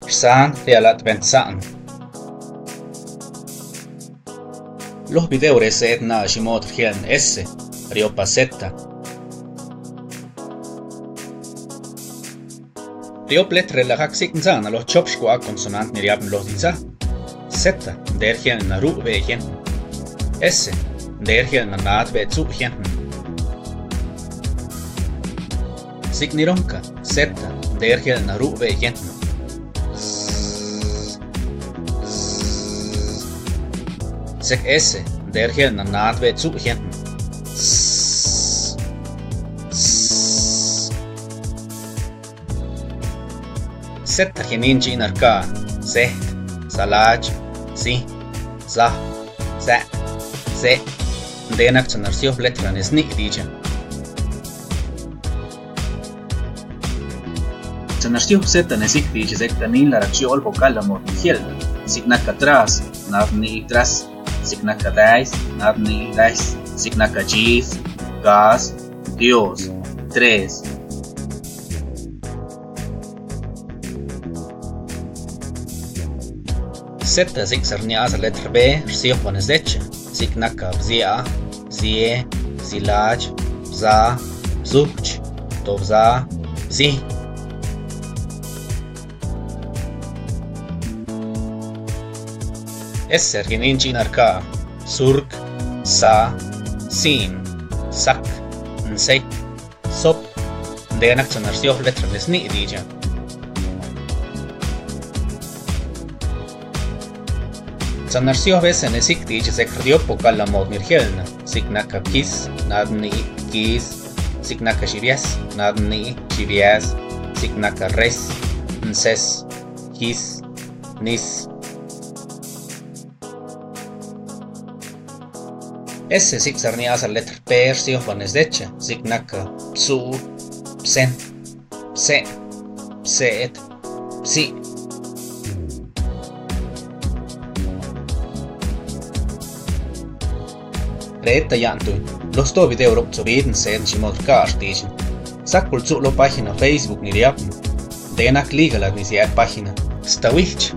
Saan realat pensaan. Los videos na shimot rian S riopa Z. Riop letre la haksik nzana los chopshwa consonant ni riap los dinza. Z dergen na ru ve gen. S dergen na nat ve tsu gen. Signironka Z dergen na ru ve gen. Sek S dergen na nat ve tsu gen. Setta geninci inarka se salaj si za sa se denak tsanarsiyo letra nesni dice tsanarsiyo setta nesik dice sekta ni la rachiol vocal la mordigiel signaka atrás nadni tras signaka dais nadni dais signaka jis gas dios tres. Setta zik sarnias a letra B, rsiopan es deche. Zik naka bzia, zie, zilaj, bza, bzuch, tovza, bzi. Esser geninci narka, surk, sa, sin, sak, nsek, sop. Denak tsanarsioh letra nesni dija. Tsanarsiyo veces nesik dice se kriyo pocal la mod mirgelna. Signaka kis, nadni kis. Signaka shivias, nadni shivias. Signaka res, nses, kis, nis. Ese sig sarnias al letra P rsio pones decha. Signaka psu, psen, pse, pseet, psi. Reta yantu, los dos videos rop subiden sen shimot kartischen. Sakul lo página Facebook ni riapn. Denak liga la página. Stawich.